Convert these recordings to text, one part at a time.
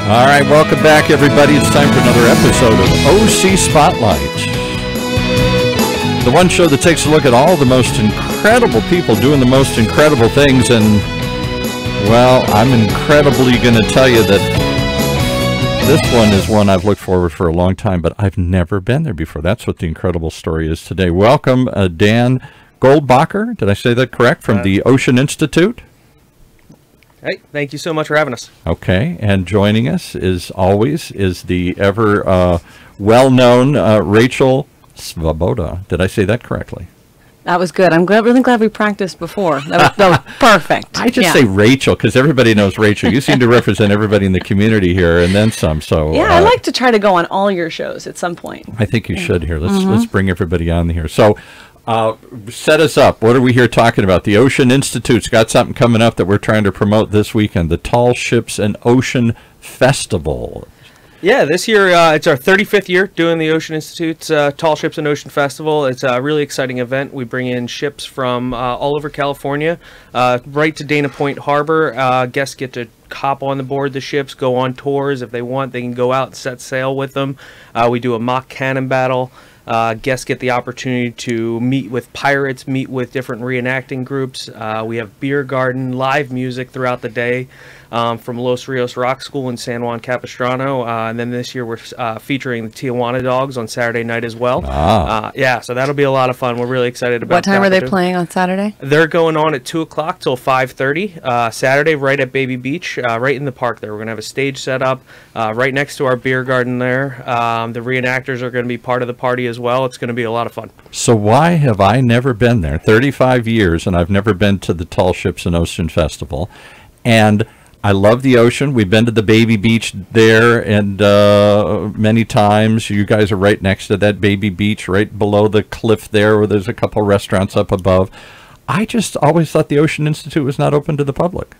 All right, welcome back, everybody. It's time for another episode of OC Spotlight, the one show that takes a look at all the most incredible people doing the most incredible things. And, well, I'm incredibly going to tell you that this one is one I've looked forward for a long time, but I've never been there before. That's what the incredible story is today. Welcome, Dan Goldbacher. Did I say that correct? From the Ocean Institute. Hey, thank you so much for having us. Okay, and joining us, as always, is the ever well-known Rachel Svoboda. Did I say that correctly? That was good. I'm really glad we practiced before. That was perfect. I just say Rachel because everybody knows Rachel. You seem to represent everybody in the community here, and then some. So yeah, I like to try to go on all your shows at some point. I think you should here. Let's bring everybody on here. So. Set us up. What are we here talking about? The Ocean Institute's got something coming up that we're trying to promote this weekend, the Tall Ships and Ocean Festival. Yeah, this year it's our 35th year doing the Ocean Institute's Tall Ships and Ocean Festival. It's a really exciting event. We bring in ships from all over California, right to Dana Point Harbor. Guests get to hop on the board the ships, go on tours. If they want, they can go out and set sail with them. We do a mock cannon battle. Guests get the opportunity to meet with pirates, meet with different reenacting groups. We have beer garden, live music throughout the day from Los Rios Rock School in San Juan Capistrano. And then this year we're featuring the Tijuana Dogs on Saturday night as well. Yeah, so that'll be a lot of fun. We're really excited about that. What time are they playing on Saturday? They're going on at 2 o'clock till 5:30. Saturday, right at Baby Beach, right in the park there. We're going to have a stage set up right next to our beer garden there. The reenactors are going to be part of the party as well. It's going to be a lot of fun. So why have I never been there? 35 years, and I've never been to the Tall Ships and Ocean Festival. And I love the ocean. We've been to the Baby Beach there and many times. You guys are right next to that Baby Beach, right below the cliff there where there's a couple restaurants up above. I just always thought the Ocean Institute was not open to the public.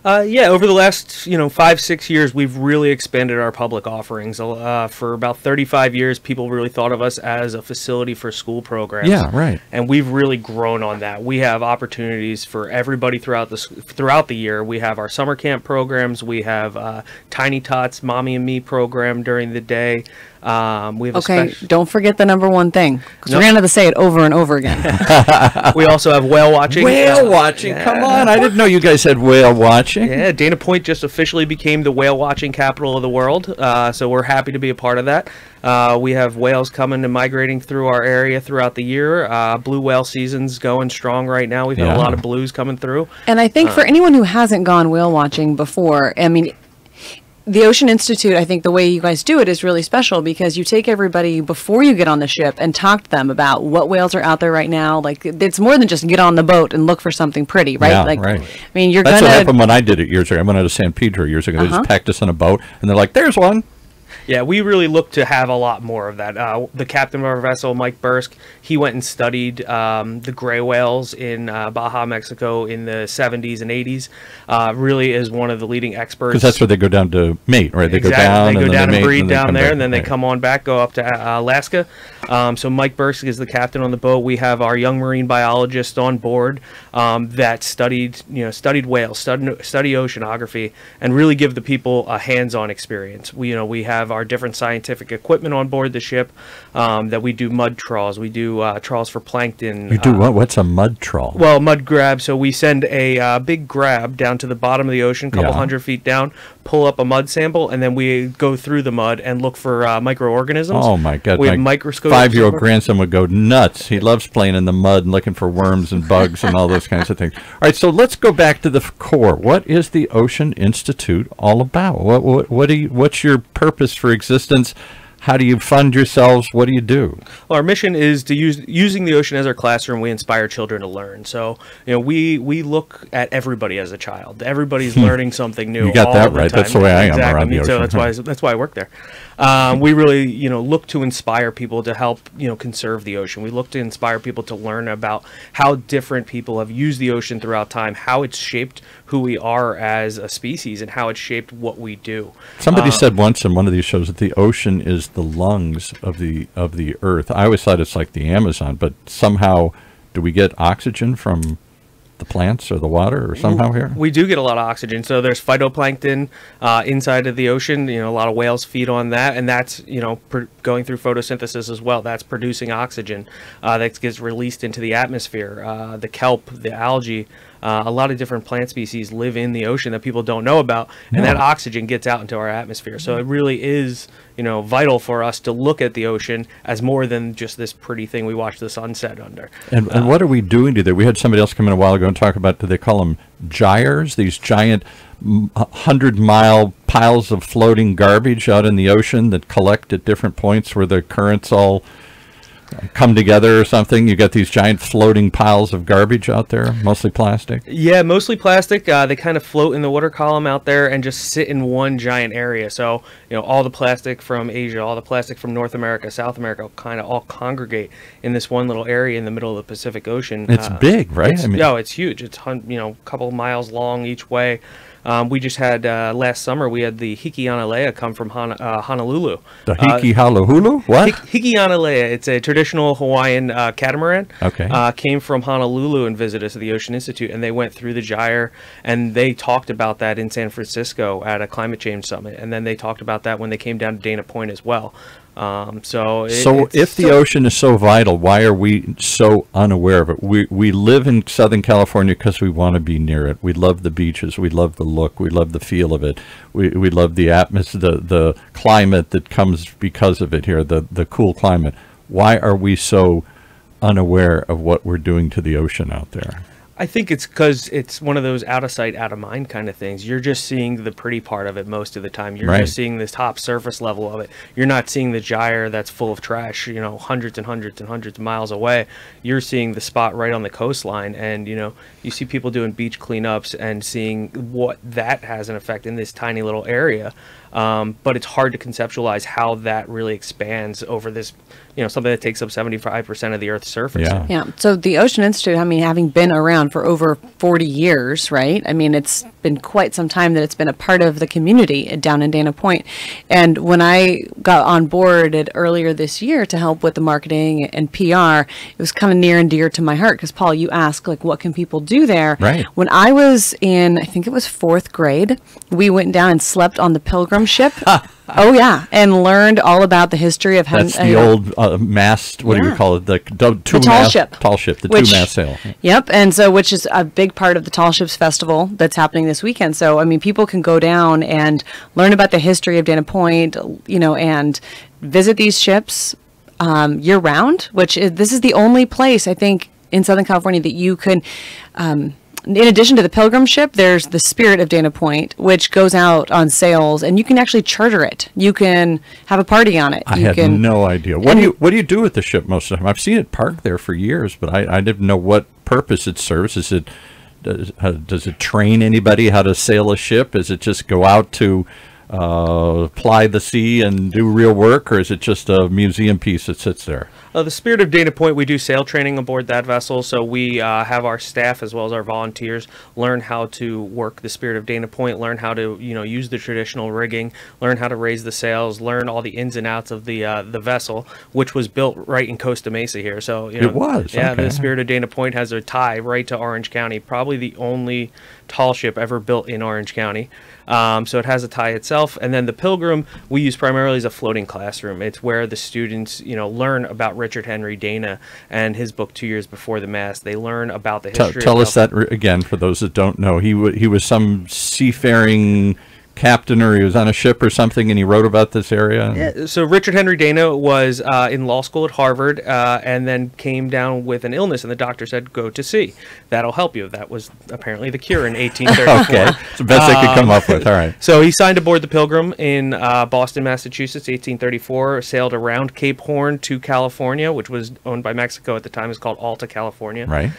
Yeah, over the last 5-6 years, we've really expanded our public offerings. For about 35 years, people really thought of us as a facility for school programs. Yeah, right. And we've really grown on that. We have opportunities for everybody throughout the year. We have our summer camp programs. We have Tiny Tots, Mommy and Me program during the day. We have don't forget the number one thing, because we're going to have to say it over and over again. We also have whale watching. Whale watching, yeah. Come on. I didn't know you guys had whale watching. Yeah, Dana Point just officially became the whale watching capital of the world, so we're happy to be a part of that. We have whales coming and migrating through our area throughout the year. Blue whale season's going strong right now. We've had a lot of blues coming through. And I think for anyone who hasn't gone whale watching before, I mean, the Ocean Institute, I think the way you guys do it is really special because you take everybody before you get on the ship and talk to them about what whales are out there right now. Like, it's more than just get on the boat and look for something pretty, right? Yeah, like, right. I mean, That's what happened when I did it years ago. I went out to San Pedro years ago. They just packed us on a boat, and they're like, there's one. Yeah, we really look to have a lot more of that. The captain of our vessel, Mike Bursk, he went and studied the gray whales in Baja, Mexico in the 70s and 80s. Really is one of the leading experts. Because that's where they go down to mate, right? They go down, they go down and breed down there, and then they right. come on back, go up to Alaska. So Mike Bursk is the captain on the boat. We have our young marine biologist on board that studied whales, study oceanography, and really give the people a hands-on experience. We have our different scientific equipment on board the ship that we do mud trawls. We do trawls for plankton. You do what? What's a mud trawl? Well, mud grab. So we send a big grab down to the bottom of the ocean, a couple hundred feet down, pull up a mud sample, and then we go through the mud and look for microorganisms. Oh, my God. We have microscopes. 5-year-old grandson would go nuts. He loves playing in the mud and looking for worms and bugs and all those kinds of things. All right, so let's go back to the core. What is the Ocean Institute all about? What's your purpose for existence? How do you fund yourselves? What do you do? Well, our mission is to using the ocean as our classroom. We inspire children to learn. So, we look at everybody as a child. Everybody's learning something new. You got all that the right. time. That's the way I am exactly. around the ocean. So that's why I work there. We really, look to inspire people to help, conserve the ocean. We look to inspire people to learn about how different people have used the ocean throughout time, how it's shaped who we are as a species, and how it's shaped what we do. Somebody said once in one of these shows that the ocean is the lungs of the earth. I always thought it's like the Amazon, but somehow do we get oxygen from the plants or the water or somehow here? We do get a lot of oxygen. So there's phytoplankton inside of the ocean. A lot of whales feed on that, and that's going through photosynthesis as well. That's producing oxygen that gets released into the atmosphere. The kelp, the algae. A lot of different plant species live in the ocean that people don't know about, and that oxygen gets out into our atmosphere. So it really is, vital for us to look at the ocean as more than just this pretty thing we watch the sunset under. And what are we doing to there? We had somebody else come in a while ago and talk about, do they call them gyres? These giant 100-mile piles of floating garbage out in the ocean that collect at different points where the currents all come together or something. You got these giant floating piles of garbage out there, mostly plastic. Yeah, mostly plastic. They kind of float in the water column out there and just sit in one giant area. So, all the plastic from Asia, all the plastic from North America, South America, kind of all congregate in this one little area in the middle of the Pacific Ocean. It's big, right? It's huge. It's a couple miles long each way. We just had last summer. We had the Hikianalea come from Honolulu. The Hikihalahulu? What? Hikianalea. It's a traditional Hawaiian catamaran. Okay. Came from Honolulu and visited us at the Ocean Institute, and they went through the gyre, and they talked about that in San Francisco at a climate change summit, and then they talked about that when they came down to Dana Point as well. So if the ocean is so vital, why are we so unaware of it? We live in Southern California because we want to be near it. We love the beaches. We love the look. We love the feel of it. We love the atmosphere, the climate that comes because of it here, the cool climate. Why are we so unaware of what we're doing to the ocean out there? I think it's because it's one of those out of sight, out of mind kind of things. You're just seeing the pretty part of it most of the time. You're just seeing this top surface level of it. You're not seeing the gyre that's full of trash, hundreds and hundreds and hundreds of miles away. You're seeing the spot right on the coastline, and you see people doing beach cleanups and seeing what that has an effect in this tiny little area. But it's hard to conceptualize how that really expands over this, something that takes up 75% of the Earth's surface. Yeah. So the Ocean Institute, having been around for over 40 years, right? It's been quite some time that it's been a part of the community down in Dana Point. And when I got on board earlier this year to help with the marketing and PR, it was kind of near and dear to my heart because, Paul, you asked, what can people do there? Right. When I was in, I think it was 4th grade, we went down and slept on the Pilgrim ship. Oh, yeah. And learned all about the history of... That's the old mast, what do you call it? The tall ship. Tall ship, the two-mast sail. Yep. And so, which is a big part of the Tall Ships Festival that's happening this weekend. So, people can go down and learn about the history of Dana Point, and visit these ships year-round, this is the only place, I think, in Southern California that you can... in addition to the Pilgrim ship, there's the Spirit of Dana Point, which goes out on sails, and you can actually charter it. You can have a party on it. I had no idea. What do you do with the ship most of the time? I've seen it parked there for years, but I didn't know what purpose it serves. Does it train anybody how to sail a ship? Is it just go out to ply the sea and do real work, or is it just a museum piece that sits there? The Spirit of Dana Point, we do sail training aboard that vessel, so we have our staff as well as our volunteers learn how to work the Spirit of Dana Point, learn how to use the traditional rigging, learn how to raise the sails, learn all the ins and outs of the vessel, which was built right in Costa Mesa here. So it was. Yeah, okay. The Spirit of Dana Point has a tie right to Orange County, probably the only tall ship ever built in Orange County. So it has a tie itself, and then the Pilgrim we use primarily as a floating classroom. It's where the students learn about Richard Henry Dana and his book 2 Years Before the Mast. They learn about the history. Tell us that again for those that don't know. He was some seafaring captain, or he was on a ship or something, and he wrote about this area? Yeah, so Richard Henry Dana was in law school at Harvard and then came down with an illness, and the doctor said, go to sea. That'll help you. That was apparently the cure in 1834. Okay, it's the best they could come up with. All right. So he signed aboard the Pilgrim in Boston, Massachusetts, 1834, sailed around Cape Horn to California, which was owned by Mexico at the time. It's called Alta California. Right.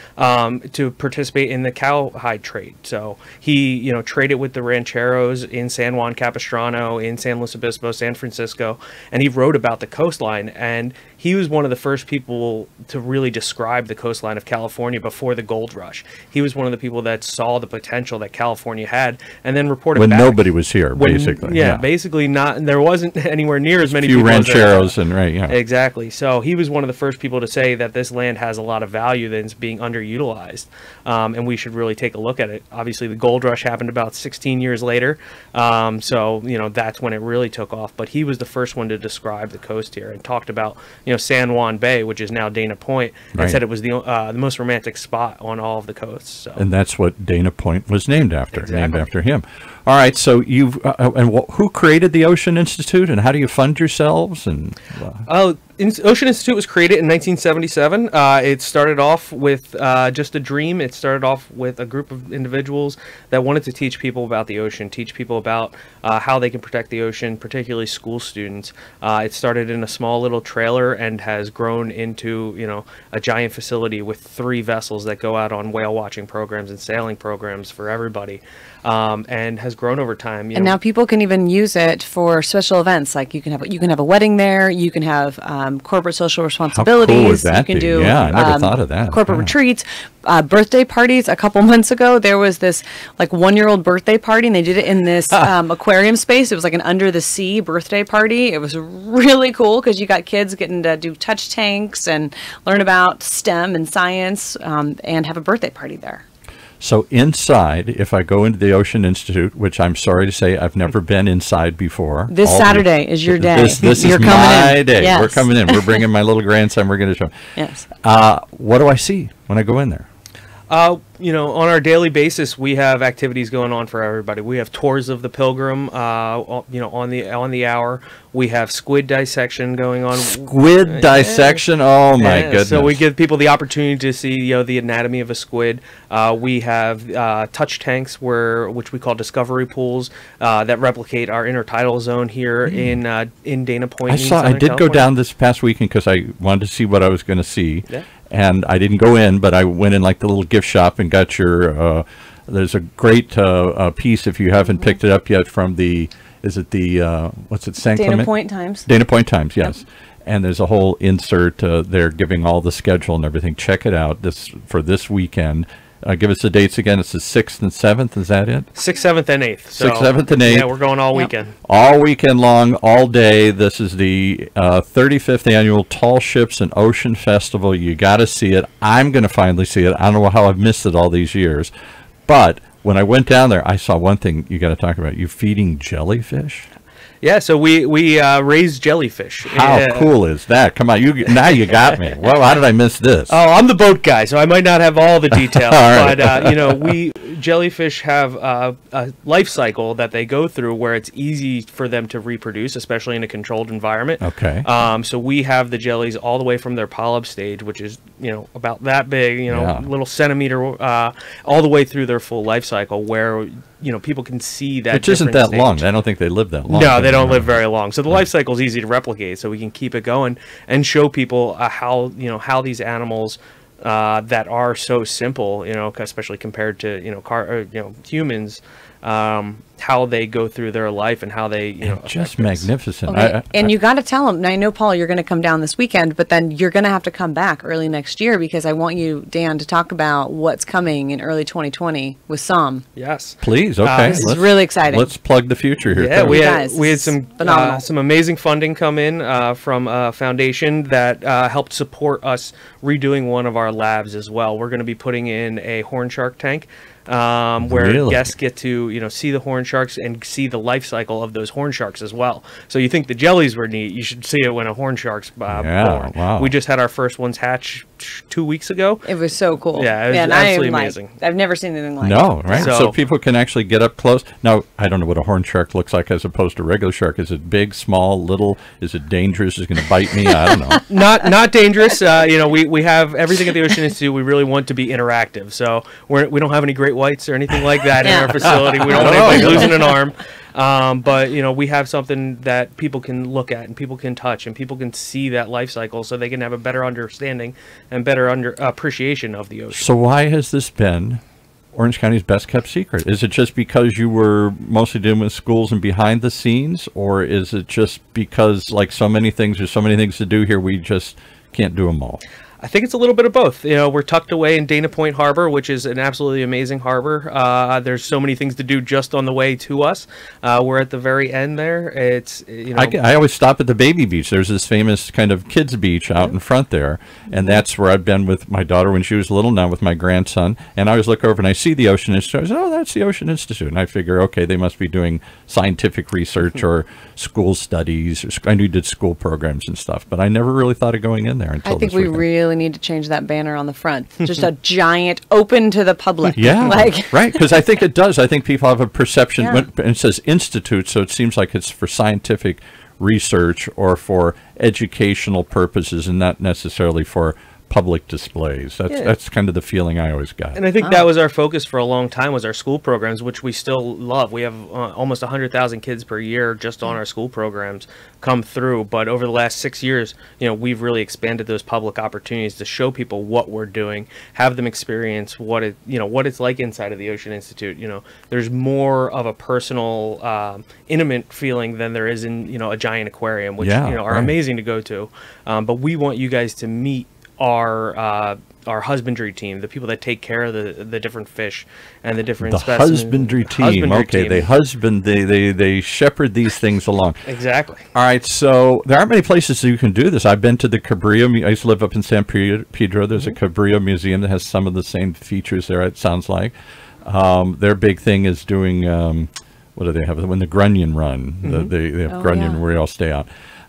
To participate in the cowhide trade. So he, traded with the rancheros in in San Juan Capistrano, in San Luis Obispo, San Francisco, and he wrote about the coastline. And he was one of the first people to really describe the coastline of California before the gold rush. He was one of the people that saw the potential that California had, and then reported when back. Nobody was here, basically. Yeah, basically not. There wasn't anywhere near as many few people. rancheros and right, yeah. Exactly. So he was one of the first people to say that this land has a lot of value that's being underutilized, and we should really take a look at it. Obviously, the gold rush happened about 16 years later, so that's when it really took off. But he was the first one to describe the coast here and talked about San Juan Bay, which is now Dana Point, and Right. said it was the most romantic spot on all of the coasts. So. And that's what Dana Point was named after, named Exactly. after him. All right, so you've who created the Ocean Institute, and how do you fund yourselves? And Ocean Institute was created in 1977. It started off with just a dream. It started off with a group of individuals that wanted to teach people about the ocean, teach people about how they can protect the ocean, particularly school students. It started in a small little trailer and has grown into a giant facility with 3 vessels that go out on whale watching programs and sailing programs for everybody, and has grown over time. And now people can even use it for special events. Like you can have a wedding there. You can have corporate social responsibilities. How cool would that you can be? do Yeah, I never thought of that. Corporate Yeah. retreats, birthday parties. A couple months ago, there was this 1-year-old birthday party, and they did it in this aquarium space. It was like an under the sea birthday party. It was really cool because you got kids getting to do touch tanks and learn about STEM and science, and have a birthday party there. So inside, if I go into the Ocean Institute, which I'm sorry to say I've never been inside before. This Saturday is your day. This You're is coming my in. day. Yes. We're coming in. We're bringing my little grandson. We're going to show him. Yes. What do I see when I go in there? On our daily basis, we have activities going on for everybody. We have tours of the Pilgrim, on the hour. We have squid dissection going on. Squid dissection? Oh, my goodness. So we give people the opportunity to see, the anatomy of a squid. We have touch tanks, which we call discovery pools, that replicate our intertidal zone here in Dana Point. I did go down this past weekend because I wanted to see what I was going to see. Yeah. And I didn't go in, but I went in like the little gift shop and got your, there's a great piece, if you haven't picked it up yet, from what's it, San Dana Clemente? Point Times. Dana Point Times, yes. Yep. And there's a whole insert there giving all the schedule and everything. Check it out for this weekend. Give us the dates again. It's the 6th and 7th. Is that it? 6th, 7th, and 8th. 6th, 7th, and 8th. Yeah, we're going all weekend. All weekend long, all day. This is the 35th annual Tall Ships and Ocean Festival. You got to see it. I'm going to finally see it. I don't know how I've missed it all these years. But when I went down there, I saw one thing you got to talk about. You feeding jellyfish? Yeah, so we raise jellyfish. How cool is that? Come on, now you got me. Well, how did I miss this? Oh, I'm the boat guy, so I might not have all the details. All right. But jellyfish have a life cycle that they go through where it's easy for them to reproduce, especially in a controlled environment. Okay. So we have the jellies all the way from their polyp stage, which is about that big, little centimeter, all the way through their full life cycle, where people can see that. Which isn't that long. I don't think they live that long. No, they don't live very long. So the life cycle is easy to replicate. So we can keep it going and show people how these animals that are so simple, especially compared to humans, how they go through their life and how they just magnificent. Okay. And you got to tell them. I know, Paul, you're going to come down this weekend, but then you're going to have to come back early next year because I want you, Dan, to talk about what's coming in early 2020 with SOM. Yes, please. Okay, this is really exciting. Let's plug the future here. Yeah, too. we had some amazing funding come in from a foundation that helped support us redoing one of our labs as well. We're going to be putting in a horn shark tank. Where guests get to see the horn sharks and see the life cycle of those horn sharks as well. So you think the jellies were neat, you should see it when a horn shark's born. Wow. We just had our first ones hatch 2 weeks ago. It was so cool. Yeah, it was absolutely amazing. I've never seen anything like No, it. right? So people can actually get up close. Now, I don't know what a horn shark looks like as opposed to a regular shark. Is it big, small, little? Is it dangerous? Is it going to bite me? I don't know. Not dangerous. We have everything at the Ocean Institute. We really want to be interactive. So we don't have any great whites or anything like that in our facility. We don't want anybody losing an arm. But we have something that people can look at and people can touch and people can see that life cycle, so they can have a better understanding and better appreciation of the ocean. So why has this been Orange County's best kept secret? Is it just because you were mostly dealing with schools and behind the scenes, or is it just because, like so many things, there's so many things to do here, we just can't do them all? I think it's a little bit of both. You know, we're tucked away in Dana Point Harbor, which is an absolutely amazing harbor. There's so many things to do just on the way to us. We're at the very end there. It's, you know, I always stop at the baby beach. There's this famous kind of kids beach out in front there, and that's where I've been with my daughter when she was little, now with my grandson. And I always look over and I see the Ocean Institute. I say, oh, that's the Ocean Institute. And I figure, okay, they must be doing scientific research or school studies. I knew you did school programs and stuff, but I never really thought of going in there until I think this we weekend. really need to change that banner on the front. Just a giant, open to the public. Yeah, Like, right. Because I think it does. I think people have a perception, Yeah. when it says institute, so it seems like it's for scientific research or for educational purposes and not necessarily for public displays. That's kind of the feeling I always got. and I think that was our focus for a long time, was our school programs, which we still love. We have almost 100,000 kids per year just on our school programs come through. But over the last 6 years, you know, we've really expanded those public opportunities to show people what we're doing, have them experience what it, you know, what it's like inside of the Ocean Institute. You know, there's more of a personal, intimate feeling than there is in, you know, a giant aquarium, which, Yeah, you know, are right. amazing to go to. But we want you guys to meet our husbandry team, the people that take care of the different fish and the different The specimens. husbandry team. Husbandry Okay, team. they husband, they shepherd these things along. Exactly. All right, so there aren't many places that you can do this. I've been to the Cabrillo. I used to live up in San Pedro. There's a Cabrillo museum that has some of the same features there, it sounds like. Their big thing is doing, what do they have? When the Grunion run. They have Oh, Grunion yeah. where you all stay out.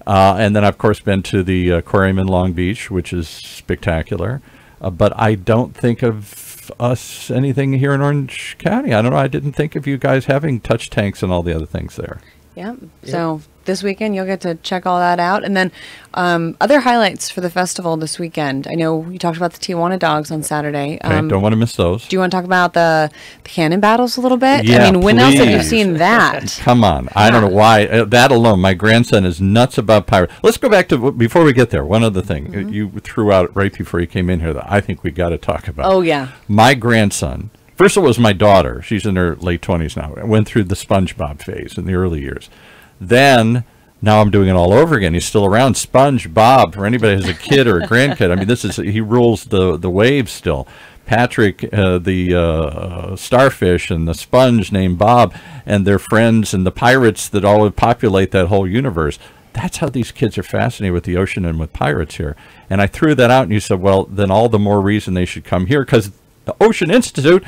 And then, of course, been to the aquarium in Long Beach, which is spectacular. But I don't think of us anything here in Orange County. I don't know. I didn't think of you guys having touch tanks and all the other things there. yeah. So this weekend you'll get to check all that out. And then other highlights for the festival this weekend. I know you talked about the Tijuana dogs on Saturday. Okay, don't want to miss those. Do you want to talk about the cannon battles a little bit? Yeah, I mean, when else have you please. seen that? Come on. I don't know why. That alone, my grandson is nuts about pirates. Let's go back to, before we get there, one other thing. You threw out right before you came in here that I think we got to talk about. Oh, yeah. My grandson, first of all, it was my daughter. She's in her late 20s now. I went through the SpongeBob phase in the early years. Then, now I'm doing it all over again. He's still around. SpongeBob, for anybody who has a kid or a grandkid. I mean, he rules the waves still. Patrick, the starfish, and the sponge named Bob, and their friends, and the pirates that all populate that whole universe. That's how these kids are fascinated with the ocean and with pirates here. And I threw that out, and you said, well, then all the more reason they should come here, because the Ocean Institute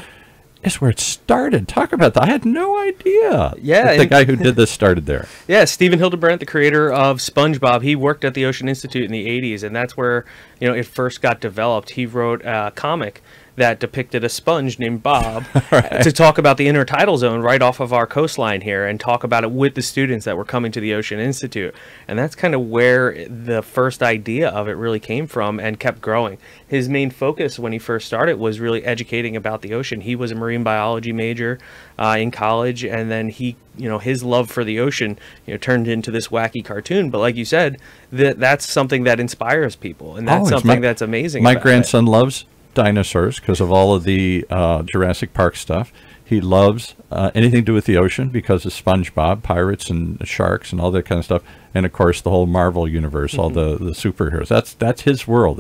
is where it started. Talk about that. I had no idea. Yeah, that the and- guy who did this started there. Yeah, Stephen Hildebrandt, the creator of SpongeBob, he worked at the Ocean Institute in the 80s, and that's where, you know, it first got developed. He wrote a comic that depicted a sponge named Bob to talk about the intertidal zone right off of our coastline here and talk about it with the students that were coming to the Ocean Institute. And that's kind of where the first idea of it really came from and kept growing. His main focus when he first started was really educating about the ocean. He was a marine biology major in college, and then he, you know, his love for the ocean, you know, turned into this wacky cartoon. But like you said, that's something that inspires people, and that's it's something that's amazing. My about grandson loves dinosaurs because of all of the Jurassic Park stuff. He loves anything to do with the ocean because of SpongeBob, pirates and sharks and all that kind of stuff. And of course the whole Marvel universe, all the superheroes. That's his world.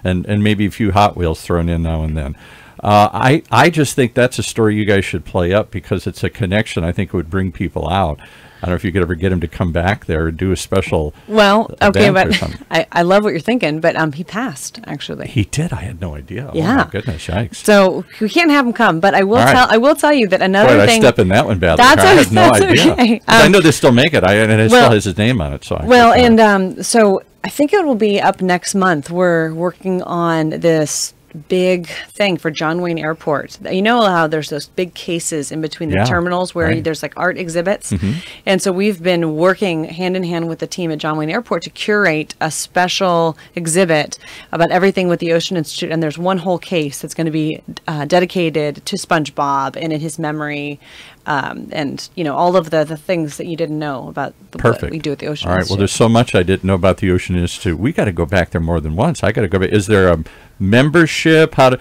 And maybe a few Hot Wheels thrown in now and then. I just think that's a story you guys should play up because it's a connection I think would bring people out. I don't know if you could ever get him to come back there and do a special Well, okay, event or but something. I love what you're thinking, but he passed, actually. He did. I had no idea. Oh Yeah. my goodness, yikes. So we can't have him come, but I will All right. I will tell you that Boy, another did I thing. step in that one badly. That's I had no that's idea. okay. 'Cause I know they still make it. And it still well- has his name on it. So Well, and so I think it will be up next month. We're working on this big thing for John Wayne Airport. You know how there's those big cases in between the Yeah, terminals where right. there's like art exhibits. And so we've been working hand in hand with the team at John Wayne Airport to curate a special exhibit about everything with the Ocean Institute. And there's one whole case that's going to be dedicated to SpongeBob and in his memory. And, you know, all of the things that you didn't know about what perfect. we do at the Ocean All right. Institute. Well, there's so much I didn't know about the Ocean Institute. We got to go back there more than once. I got to go back. Is there a membership? How do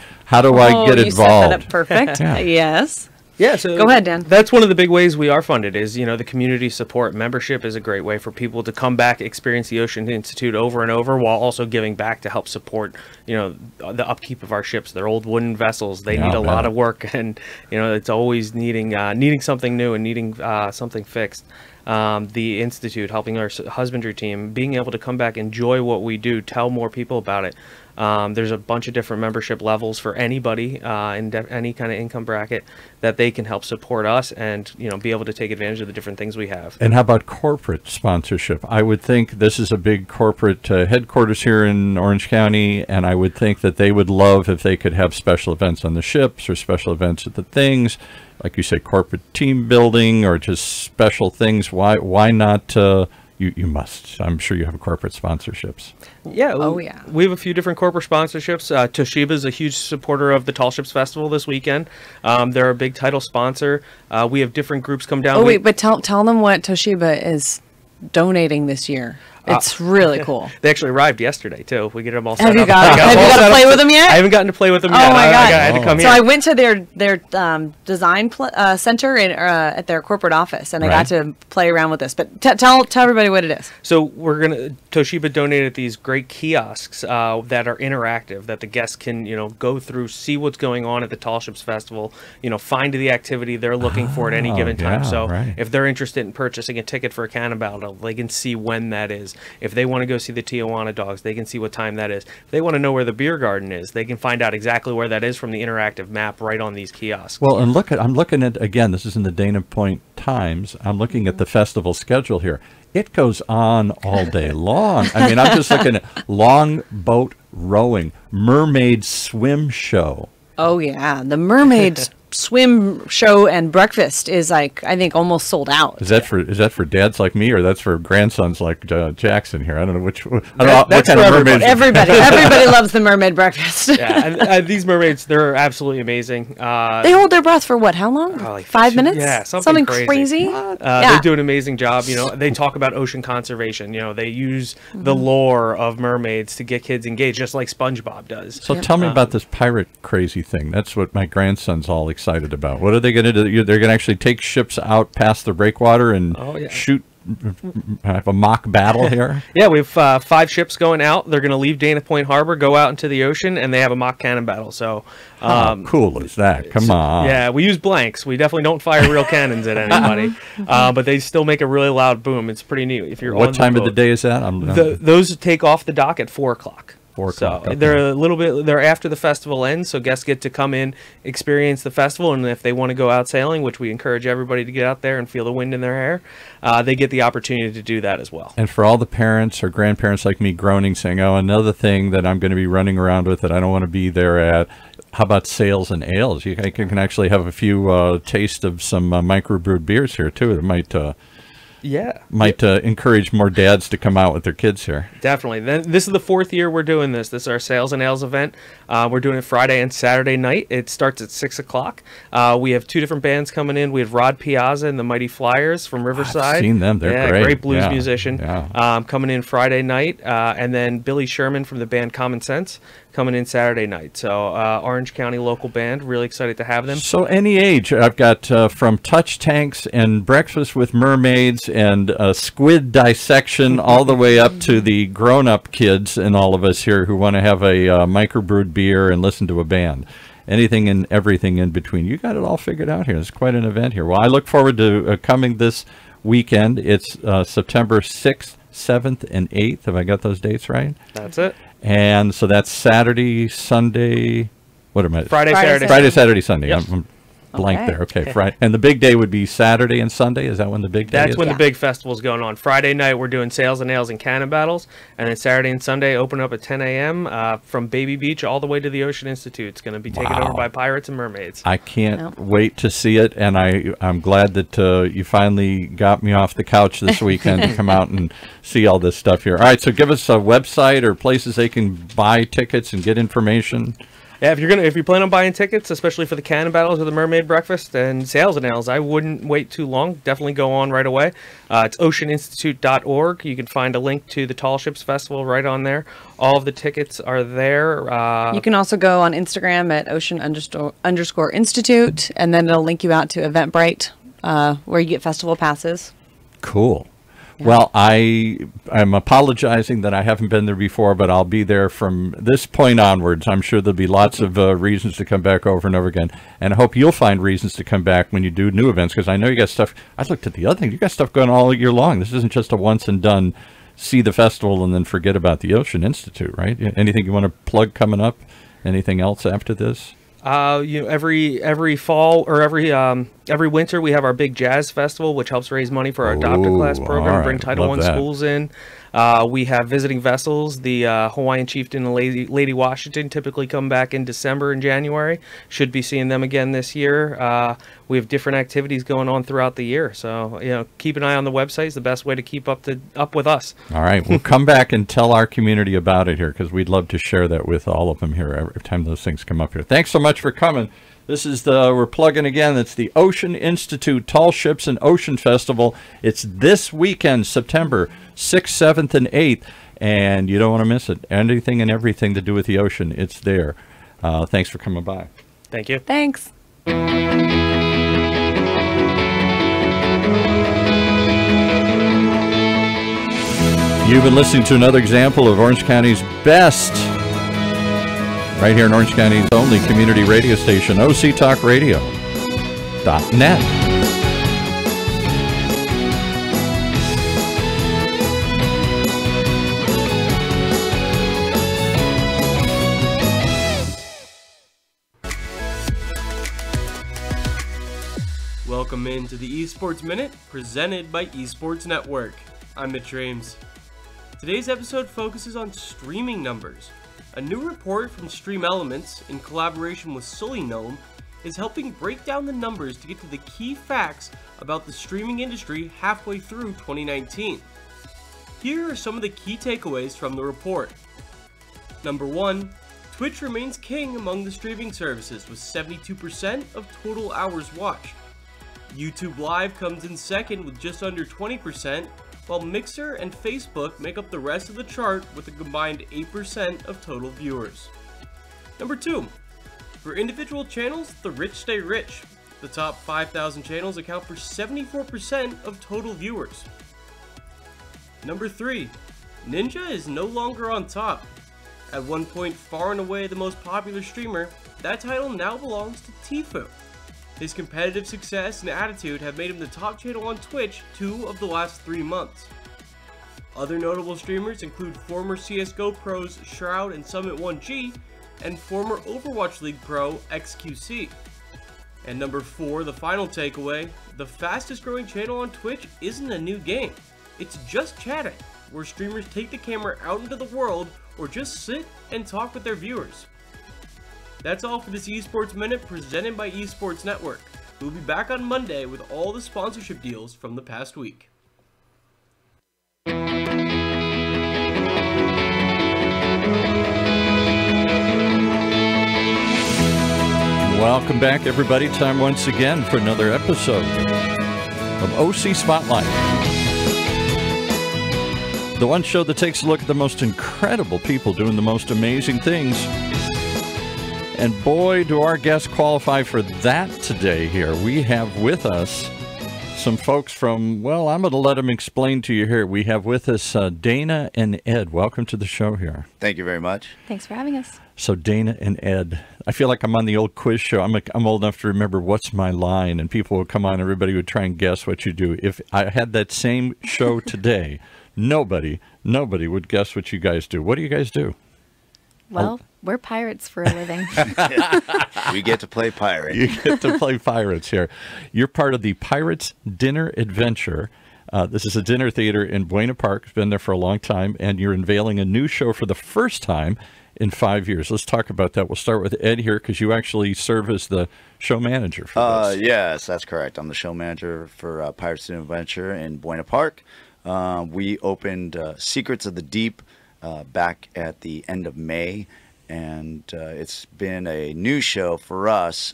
I get you set involved? that up perfect. Yeah. Yes. Yeah, so Go ahead, Dan. That's one of the big ways we are funded is, the community support. Membership is a great way for people to come back, experience the Ocean Institute over and over while also giving back to help support, the upkeep of our ships. They're old wooden vessels. They need a lot of work, and, it's always needing something new and needing something fixed. The Institute, helping our husbandry team, being able to come back, enjoy what we do, tell more people about it. There's a bunch of different membership levels for anybody in any kind of income bracket that they can help support us and, be able to take advantage of the different things we have. And how about corporate sponsorship? I would think this is a big corporate headquarters here in Orange County, and I would think that they would love if they could have special events on the ships or special events at the things, like you say, corporate team building or just special things. Why not? You must. I'm sure you have corporate sponsorships. Yeah. Oh, yeah. We have a few different corporate sponsorships. Toshiba is a huge supporter of the Tall Ships Festival this weekend. They're a big title sponsor. We have different groups come down. Oh, wait, but tell them what Toshiba is donating this year. It's really cool. They actually arrived yesterday too. We get them all set Have you up. got to play with them yet? I haven't gotten to play with them Oh yet. my God. I had to come So here. I went to their design center at their corporate office, and I got to play around with this. But tell everybody what it is. So Toshiba donated these great kiosks that are interactive, that the guests can, go through, see what's going on at the Tall Ships Festival, find the activity they're looking for at any given time. So if they're interested in purchasing a ticket for a cannonball, they can see when that is. If they want to go see the Tijuana dogs, they can see what time that is. If they want to know where the beer garden is, they can find out exactly where that is from the interactive map right on these kiosks. Well, and I'm looking at, again, this is in the Dana Point Times. I'm looking at the festival schedule here. It goes on all day long. I mean, I'm just looking at longboat rowing, mermaid swim show. Oh yeah, the mermaids swim show and breakfast is I think almost sold out. Is that for dads like me, or that's for grandsons like Jackson here? I don't know which. That's what kind for of mermaids. Everybody loves the mermaid breakfast. Yeah, and these mermaids, they're absolutely amazing. They hold their breath for what? How long? like 5 minutes? Yeah, something crazy. Yeah. They do an amazing job. They talk about ocean conservation. They use the lore of mermaids to get kids engaged, just like SpongeBob does. So tell me about this pirate crazy thing. That's what my grandson's all excited about. What are they going to do? They're going to actually take ships out past the breakwater and shoot, have a mock battle here? Yeah, we have 5 ships going out. They're going to leave Dana Point Harbor, go out into the ocean, and they have a mock cannon battle. So, how cool is that? Come on. Yeah, we use blanks. We definitely don't fire real cannons at anybody, but they still make a really loud boom. It's pretty neat. If you're what on the time boat. of the day is that? Those take off the dock at 4 o'clock. 4 o'clock. So they're after the festival ends, so guests get to come in, experience the festival, and if they want to go out sailing, which we encourage everybody to get out there and feel the wind in their hair, they get the opportunity to do that as well. And for all the parents or grandparents like me groaning, saying, oh, another thing that I'm going to be running around with that I don't want to be there at, how about sales and ales? You can actually have a few taste of some microbrewed beers here, too. That might encourage more dads to come out with their kids here. Definitely. This is the 4th year we're doing this. This is our Sales and Ales event. We're doing it Friday and Saturday night. It starts at 6 o'clock. We have 2 different bands coming in. We have Rod Piazza and the Mighty Flyers from Riverside. I've seen them. They're great. Great blues musician. Coming in Friday night. And then Billy Sherman from the band Common Sense coming in Saturday night. So Orange County local band. Really excited to have them. So any age. I've got from touch tanks and breakfast with mermaids and squid dissection all the way up to the grown-up kids and all of us here who want to have a microbrewed beer and listen to a band. Anything and everything in between. You got it all figured out here. It's quite an event here. Well, I look forward to coming this weekend. It's September 6th, 7th, and 8th. Have I got those dates right? That's it. And so that's Saturday, Sunday. What am I? Friday, Saturday, Sunday. Yep. I'm blank there. Okay, Friday. And the big day would be Saturday and Sunday? Is that when the big day is? That's when the big festival's going on. Friday night, we're doing Sales and Ales and Cannon Battles. And then Saturday and Sunday, open up at 10 a.m. From Baby Beach all the way to the Ocean Institute. It's going to be taken over by pirates and mermaids. I can't wait to see it. And I'm glad that you finally got me off the couch this weekend to come out and see all this stuff here. All right, so give us a website or places they can buy tickets and get information. Yeah, if you plan on buying tickets, especially for the cannon battles or the mermaid breakfast and sales and ales, I wouldn't wait too long. Definitely go on right away. It's oceaninstitute.org. You can find a link to the Tall Ships Festival right on there. All of the tickets are there. You can also go on Instagram at ocean_institute, and then it'll link you out to Eventbrite, where you get festival passes. Cool. Well, I'm apologizing that I haven't been there before, but I'll be there from this point onwards. I'm sure there'll be lots of reasons to come back over and over again. And I hope you'll find reasons to come back when you do new events, because I know you got stuff. I looked at the other thing. You got stuff going all year long. This isn't just a once and done, see the festival and then forget about the Ocean Institute, right? Anything you want to plug coming up? Anything else after this? Every fall or every winter we have our big jazz festival, which helps raise money for our adopted class program, bring Title I schools in. We have visiting vessels. The Hawaiian Chieftain and Lady Washington typically come back in December and January. Should be seeing them again this year. We have different activities going on throughout the year, so keep an eye on the website. Is the best way to keep up with us. All right, we'll come back and tell our community about it here, because we'd love to share that with all of them here every time those things come up here. Thanks so much for coming. This is we're plugging again. It's the Ocean Institute Tall Ships and Ocean Festival. It's this weekend, September 6th, 7th, and 8th, and you don't want to miss it. Anything and everything to do with the ocean, it's there. Thanks for coming by. Thank you. Thanks. You've been listening to another example of Orange County's best, right here in Orange County's only community radio station, OCTalkRadio.net. Welcome into the Esports Minute, presented by Esports Network. I'm Mitch Rames. Today's episode focuses on streaming numbers. A new report from Stream Elements, in collaboration with Sully Gnome, is helping break down the numbers to get to the key facts about the streaming industry halfway through 2019. Here are some of the key takeaways from the report. Number 1, Twitch remains king among the streaming services with 72% of total hours watched. YouTube Live comes in second with just under 20%, while Mixer and Facebook make up the rest of the chart with a combined 8% of total viewers. Number 2, for individual channels, the rich stay rich. The top 5,000 channels account for 74% of total viewers. Number 3, Ninja is no longer on top. At one point far and away the most popular streamer, that title now belongs to Tfue. His competitive success and attitude have made him the top channel on Twitch 2 of the last 3 months. Other notable streamers include former CSGO pros Shroud and Summit1G, and former Overwatch League pro XQC. And number 4, the final takeaway, the fastest growing channel on Twitch isn't a new game. It's just chatting, where streamers take the camera out into the world or just sit and talk with their viewers. That's all for this Esports Minute presented by Esports Network. We'll be back on Monday with all the sponsorship deals from the past week. Welcome back, everybody. Time once again for another episode of OC Spotlight. The one show that takes a look at the most incredible people doing the most amazing things. And boy, do our guests qualify for that today here. We have with us some folks from, well, I'm going to let them explain to you here. We have with us Dana and Ed. Welcome to the show here. Thank you very much. Thanks for having us. So Dana and Ed, I feel like I'm on the old quiz show. I'm old enough to remember what's my line, and people would come on, everybody would try and guess what you do. If I had that same show today, nobody would guess what you guys do. What do you guys do? Well, we're pirates for a living. We get to play pirate. You get to play pirates here. You're part of the Pirates Dinner Adventure. This is a dinner theater in Buena Park. It's been there for a long time, and you're unveiling a new show for the first time in 5 years. Let's talk about that. We'll start with Ed here, because you actually serve as the show manager for this. Yes, that's correct. I'm the show manager for Pirates Dinner Adventure in Buena Park. We opened Secrets of the Deep back at the end of May, and it's been a new show for us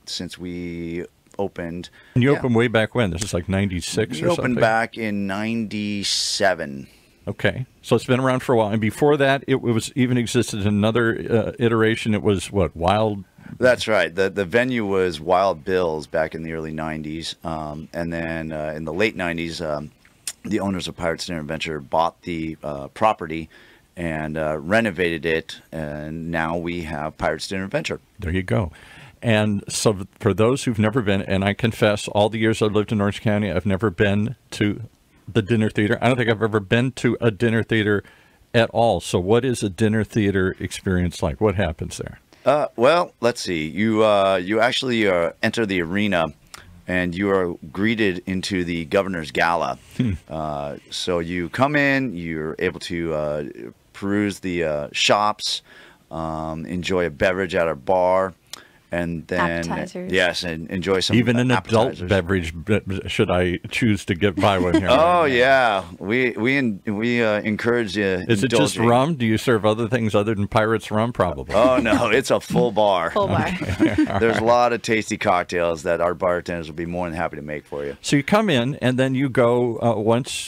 since we opened. And you opened way back when? This is like 96 we or opened something? back in 97. Okay. So it's been around for a while. And before that, it was even existed another iteration. It was, what, Wild? That's right. The venue was Wild Bill's back in the early 90s. And then in the late 90s, the owners of Pirates Dinner Adventure bought the property and renovated it. And now we have Pirates Dinner Adventure. There you go. And so for those who've never been, and I confess, all the years I've lived in Orange County, I've never been to the dinner theater. I don't think I've ever been to a dinner theater at all. So what is a dinner theater experience like? What happens there? Well, let's see. You actually enter the arena, and you are greeted into the Governor's Gala. So you come in, you're able to peruse the shops, enjoy a beverage at our bar, and then Appetizers. yes, and enjoy some Even an adult appetizers. beverage, should I choose to get by one here? Oh yeah, we encourage you. Is it just rum? Do you serve other things other than Pirates rum? Probably. Oh no, it's a full bar. Full bar. There's a lot of tasty cocktails that our bartenders will be more than happy to make for you. So you come in, and then you go once